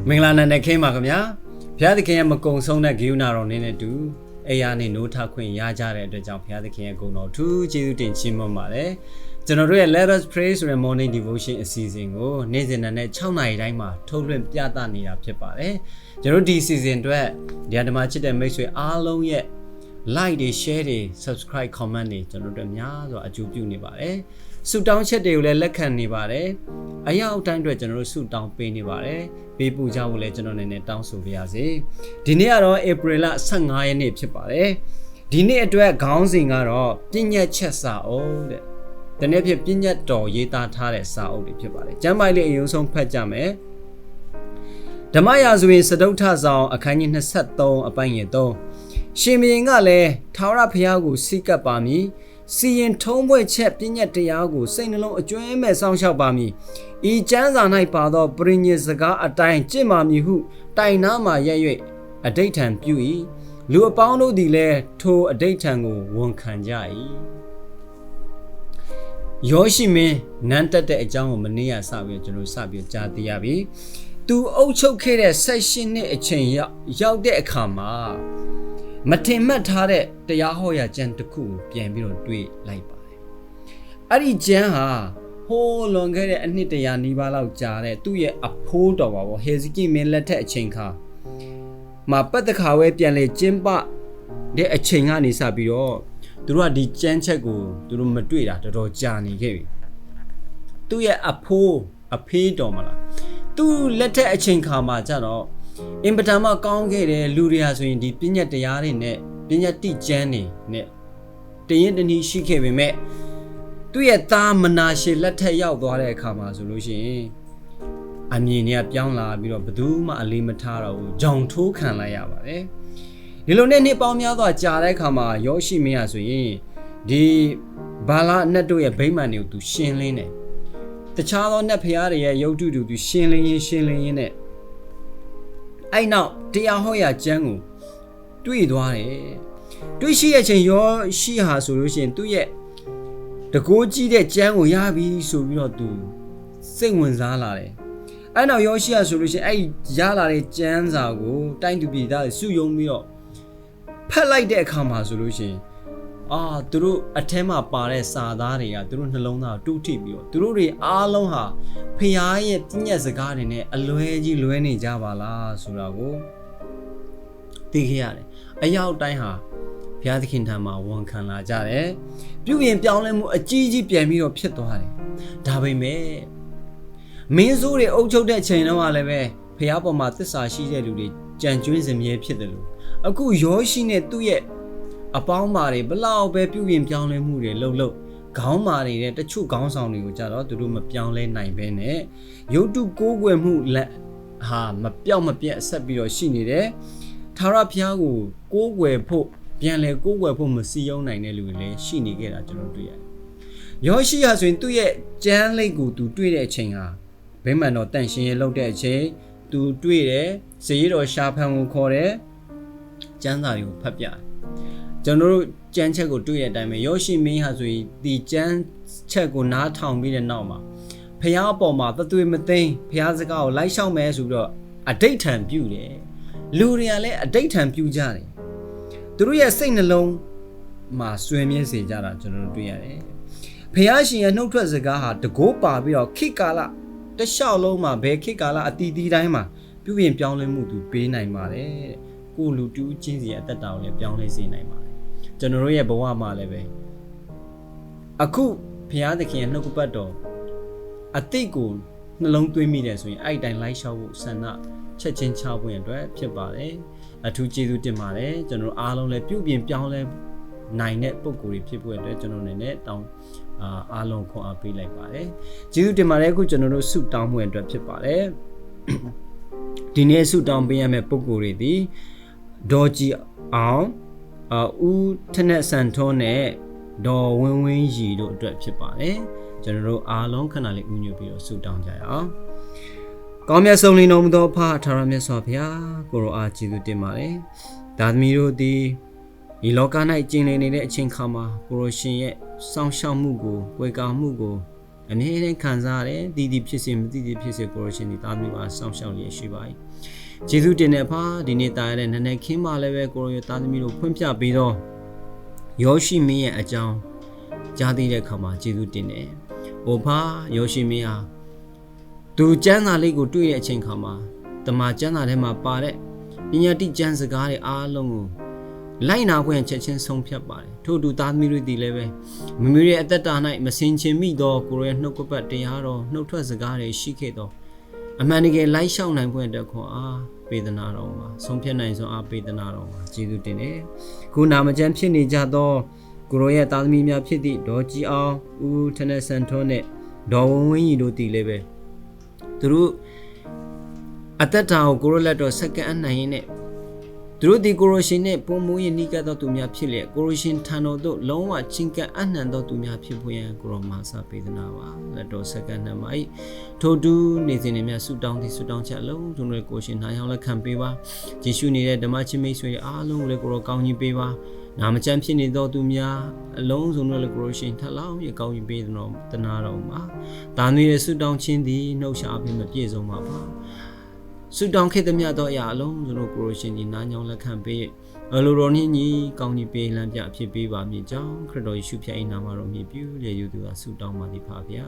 မင်္ဂလာနံနက်ခင်းပါခင်ဗျာဘုရားသခင်ရဲ့မကုံဆုံးတဲ့ဂိယူနာတော်နဲ့တူအေယာနဲ့နိုးထခွင့်ရကြတဲ့အတွက်ကြောင့်ဘုရားသခင်ရဲ့ဂုဏ်တော်ထူးကျေးဇူးတင်ချီးမွမ်းပါတယ်ကျွန်တော်တို့ရဲ့ Let Us Pray ဆိုတဲ့ Morning Devotion အစီအစဉ်ကိုနေ့စဉ်နဲ့6နာရီတိုင်းမှာထုတ်လွှင့်ပြသနေတာဖြစ်ပါတယ်ကျွန်တော်ဒီ season အတွက်ဒီအဓမ္မချစ်တဲ့မိတ်ဆွေအားလုံးရဲ့ like တွေ share တွေ subscribe comment တွေကျွန်တော်တို့များစွာအကျိုးပြုနေပါတယ်ဆုတောင်းချက်တွေကိုလည်းလက်ခံနေပါတယ်အရာအတိုင်းအတွက်ကျွန်တော်တို့ဆုတောင်းပေးနေပါတယ်ပေးပူကြဖို့လည်းကျွန်တော်နေတောင်းဆိုပါရစေဒီနေ့ကတော့ April လ15ရက်နေ့ဖြစ်ပါတယ်ဒီနေ့အတွက်ခေါင်းစဉ်ကတော့ပြည့်ညက်ချက်စာအုပ်တဲ့ဒီနေ့ဖြစ်ပြည့်ညက်တော်ရေးသားထားတဲ့စာအုပ်တွေဖြစ်ပါတယ်ကျမ်းပိုင်းလေးအရင်ဆုံးဖတ်ကြမယ်ဓမ္မရာဇဝင်စတုတ္ထဆောင်အခန်းကြီး23အပိုင်းငယ်3ရှင်ဘုရင်ကလည်းထာဝရဘုရားကိုစိတ်ကပ်ပါမည်စီရင်ထုံးဖွဲ့ချက်ပြည့်ညက်တရားကိုစိတ်နှလုံးအကျွမ်းမဲ့စောင့်ရှောက်ပါမည်ဤကျမ်းစာ၌ပါသောပရိညတ်စကားအတိုင်းကျင့်ပါမည်ဟုတိုင်နာမှရက်၍အဋိဋ္ဌံပြု၏လူအပေါင်းတို့သည်လည်းထိုအဋိဋ္ဌံကိုဝန်ခံကြ၏ယောရှိမင်းနန်းတက်တဲ့အကြောင်းကိုမနေ့ကစပြီးကျွန်တော်စပြီးကြားသိရပြီသူအုပ်ချုပ်ခဲ့တဲ့16နှစ်အချိန်ရောက်တဲ့အခါမှာမထင်မှတ်ထားတဲ့တရားဟောရာကျမ်းတစ်ခုကိုပြန်ပြီးတော့တွေးလိုက်ပါတယ်အဲ့ဒီကျမ်းဟာဟိုးလွန်ခဲ့တဲ့အနှစ်တရာနီးပါးလောက်ကြာတဲ့သူ့ရဲ့အဖိုးတော်ပါဘောဟေဇကိမင်းလက်ထက်အချိန်ခါမှာပတ်သက်ခါဝဲပြန်လေကျင်းပတဲ့အချိန်ကနေစပြီးတော့သူတို့ကဒီကျမ်းချက်ကိုသူတို့မတွေ့တာတော်တော်ကြာနေခဲ့ပြီသူ့ရဲ့အဖိုးအဖေးတော်မလားသူ့လက်ထက်အချိန်ခါမှာကျတော့အင်ပတာမကောင်းခဲ့တဲ့လူတွေဟာဆိုရင်ဒီပညာတရားတွေနဲ့ပညာတိကျမ်းတွေနဲ့တရင်တနည်းရှိခဲ့ပေမဲ့သူ့ရဲ့သားမနာရှေလက်ထက်ရောက်သွားတဲ့အခါမှာဆိုလို့ရှိရင်အမြင်တွေကပြောင်းလာပြီးတော့ဘယ်သူမှအလေးမထားတော့ဘူးကြောင်ထိုးခံလိုက်ရပါတယ်ဒီလိုနဲ့နှစ်ပေါင်းများစွာကြာတဲ့အခါမှာယောရှိမင်းဟာဆိုရင်ဒီဘာလာအနတ်တို့ရဲ့ဗိမာန်တွေကိုသူရှင်းလင်းတယ်တခြားသောနတ်ဖျားတွေရဲ့ရုပ်တုတွေသူရှင်းလင်းရင်းနဲ့အဲ့နောက်တရားဟောရာကျမ်းကိုတွေ့သွားတယ်တွေ့ရှိတဲ့အချိန်ယောရှိဟာဆိုလို့ရှိရင်သူ့ရဲ့တကိုးကြီးတဲ့ကျမ်းကိုရပြီဆိုပြီးတော့သူစိတ်ဝင်စားလာတယ်အဲ့နောက်ယောရှိဟာဆိုလို့ရှိရင်အဲ့ရလာတဲ့ကျမ်းစာကိုတိုင်းသူပြည်သားတွေစုယုံပြီးတော့ဖတ်လိုက်တဲ့အခါမှာဆိုလို့ရှိရင်သူတို့အထဲမှာပါတဲ့စာသားတွေကသူတို့နှလုံးသားကိုတူးထိပ်ပြီးတော့သူတို့တွေအားလုံးဟာဖခင်ရဲ့ပြည့်ညက်စကားတွေနဲ့အလွဲကြီးလွဲနေကြပါလားဆိုတာကိုသိခဲ့ရတယ်အရောက်တိုင်းဟာဘုရားသခင်ထံမှာဝန်ခံလာကြတယ်ပြုပြင်ပြောင်းလဲမှုအကြီးကြီးပြန်ပြီးတော့ဖြစ်သွားတယ်ဒါပေမဲ့မင်းဆိုးတွေအုပ်ချုပ်တဲ့ချိန်တော့လည်းပဲဘုရားပေါ်မှာသစ္စာရှိတဲ့လူတွေကြံကျွင်းစမြဲဖြစ်တယ်လို့အခုယောရှိနဲ့သူ့ရဲ့အပေါင်းမာတွေဘလောက်ပဲပြုပြင်ပြောင်းလဲမှုတွေလှုပ်ခေါင်းမာတွေနဲ့တချို့ခေါင်းဆောင်တွေကိုကြတော့သူတို့မပြောင်းလဲနိုင်ဘဲနဲ့ရုပ်တုကိုးကွယ်မှုလက်ဟာမပြောက်မပြတ်ဆက်ပြီးတော့ရှိနေတယ်ထာဝရဘုရားကိုကိုးကွယ်ဖို့ပြန်လဲကိုးကွယ်ဖို့မစီယုံနိုင်တဲ့လူတွေလည်းရှိနေခဲ့တာကျွန်တော်တွေ့ရတယ်ယောရှိဟာဆိုရင်သူ့ရဲ့ကျမ်းလိပ်ကိုသူတွေ့တဲ့အချိန်ဟာဗိမာန်တော်တန်ရှင်ရဲ့လောက်တဲ့အချိန်သူတွေ့တယ်ဇေယျတော်ရှာဖန်ကိုခေါ်တယ်ကျမ်းစာတွေကိုဖတ်ပြတယ်ကျွန်တော်တို့ကျမ်းချက်ကိုတွေ့တဲ့အတိုင်းပဲယောရှိမင်းဟာဆိုရင်ဒီကျမ်းချက်ကိုနားထောင်ပြီးတဲ့နောက်မှာဖះအပေါ်မှာသွေးမသိမ်းဖះစကားကိုလိုက်ရှောက်မယ်ဆိုတော့အဋိဋ္ဌံပြုတယ်လူတွေကလည်းအဋိဋ္ဌံပြုကြတယ်သူတို့ရဲ့စိတ်နှလုံးမှာစွဲမြဲစေကြတာကျွန်တော်တို့တွေ့ရတယ်ဖះရှင်ရဲ့နှုတ်ထွက်စကားဟာတကိုးပါပြီးတော့ခေတ်ကာလတလျှောက်လုံးမှာဘယ်ခေတ်ကာလအတီးတီးတိုင်းမှာပြုပြင်ပြောင်းလဲမှုသူပေးနိုင်ပါတယ်ကိုလူတူးချင်းစီရဲ့အသက်တာကိုလည်းပြောင်းလဲစေနိုင်ပါတယ်ကျွန်တော်တို့ရဲ့ဘဝမှာလည်းပဲအခုဘုရားသခင်ရဲ့နှုတ်ကပတ်တော်အတိတ်ကိုနှလုံးသွင်းမိတယ်ဆိုရင်အဲ့တိုင်းလိုက်လျှောက်ဖို့ဆန္ဒချက်ချင်းချဖို့အတွက်ဖြစ်ပါတယ်အထူးကျေးဇူးတင်ပါတယ်ကျွန်တော်အားလုံးလည်းပြုပြင်ပြောင်းလဲနိုင်တဲ့ပုံကိုယ်တွေဖြစ်ဖို့အတွက်ကျွန်တော်အနေနဲ့တောင်းအားလုံးခွန်အားပေးလိုက်ပါတယ်ကျေးဇူးတင်ပါတယ်အခုကျွန်တော်တို့ဆုတောင်းမှုအတွက်ဖြစ်ပါတယ်ဒီနေ့ဆုတောင်းပေးရမယ့်ပုံကိုယ်တွေဒီဒေါ်ကြီးအောင်ဦးထနက်စန်ထုံးနဲ့ဒေါ်ဝင်းဝင်းရီတို့အတွက်ဖြစ်ပါတယ်ကျွန်တော်တို့အားလုံးခဏလေးဥညွတ်ပြီးတော့ဆုတောင်းကြရအောင်ကောင်းမြတ်ဆုံးလင်းတော်မူသောဖခင်ထာဝရမြတ်စွာဘုရားကိုရောအားကျေးဇူးတင်ပါတယ်ဒါသမီးတို့ဒီလောက၌ကျင်လည်နေတဲ့အချိန်ခါမှာကိုရောရှင်ရဲ့စောင့်ရှောက်မှုကိုဝေကာမှုကို အနေနဲ့ခံစားရတယ်တည်တည်ဖြစ်စေမတည်တည်ဖြစ်စေကိုရရှင်ဒီသားသမီးပါစောင့်ရှောက်ရရှိပါ၏ကျေးဇူးတင်တဲ့ဖာဒီနေ့တာရတဲ့နည်းနည်းခင်းပါလည်းပဲကိုရသားသမီးတို့ဖွင့်ပြပြီးတော့ယောရှိမင်းရဲ့အကြောင်းကြားသိတဲ့အခါမှာကျေးဇူးတင်တယ်ဟိုဖာယောရှိမင်းဟာသူကျမ်းစာလေးကိုတွေ့တဲ့အချိန်ခါမှာတမန်ကျမ်းစာထဲမှာပါတဲ့ပညာတိကျမ်းစကားတွေအားလုံးကိုလိုက်နာခွင့်ချက်ချင်းဆုံးဖြတ်ပါတယ်ထို့တူသားသမီးတို့ဒီလည်းပဲမမေရဲ့အသက်တာ၌မစင်ချင်မိသောကိုရဲ့နှုတ်ကပတ်တရားတော်နှုတ်ထွက်စကားတွေရှိခဲ့သောအမှန်တကယ်လိုက်ရှောက်နိုင်ခွင့်အတွက်ခွန်အားပေးသနာတော်မှာဆုံးဖြတ်နိုင်စွာအားပေးသနာတော်မှာကျေးဇူးတင်တယ်ခုနာမကျမ်းဖြစ်နေကြသောကိုရဲ့သားသမီးများဖြစ်သည့်ဒေါ်ကြီးအောင်ဦးထနဆန်ထွန်းနဲ့ဒေါ်ဝင်းဝင်းကြီးတို့ဒီလည်းပဲသူတို့အသက်တာကိုကိုလက်တော်စက္ကန့်အနိုင်ရင်းနဲ့သူတို့ဒီကိုရရှင်နဲ့ပုံမိုးရင်နိကသောသူများဖြစ်လျက်ကိုရရှင်ထံတော်သို့လုံးဝချင်းကပ်အနှံသောသူများဖြစ်ဖို့ရန်ကိုရောမာစာပေးသနာပါလက်တော်စက္ကန့်နှံမှာဤထိုတူနေစဉ်နဲ့မြတ်ဆုတောင်းသည့်ဆုတောင်းချက်အလုံးကျွန်တော်ကိုရှင်နိုင်အောင်လက်ခံပေးပါယေရှုနေတဲ့ဓမ္မချင်းမိတ်ဆွေအားလုံးကိုလည်းကိုရောကောင်းကြီးပေးပါနာမကျမ်းဖြစ်နေသောသူများအလုံးစုံတို့လည်းကိုရရှင်ထလောင်းရကောင်းကြီးပေးသနာတော်မှာဒါနေတဲ့ဆုတောင်းခြင်းသည်နှုတ်ရှာအပြင်မပြည့်စုံပါပါဆုတောင်းခဲ့သည်များသောအရာအလုံးကျွန်တော်ကိုရရှင်ဒီနာညောင်းလက်ခံပေးအလိုတော်နှင့်ညီကောင်းကြီးပေးလမ်းပြဖြစ်ပေးပါမည်ကြောင်းခရစ်တော်ယေရှုဖျား၏နာမတော်မြည်ပြုလျက်ယူသူကဆုတောင်းပါသည်ဖာဗျာ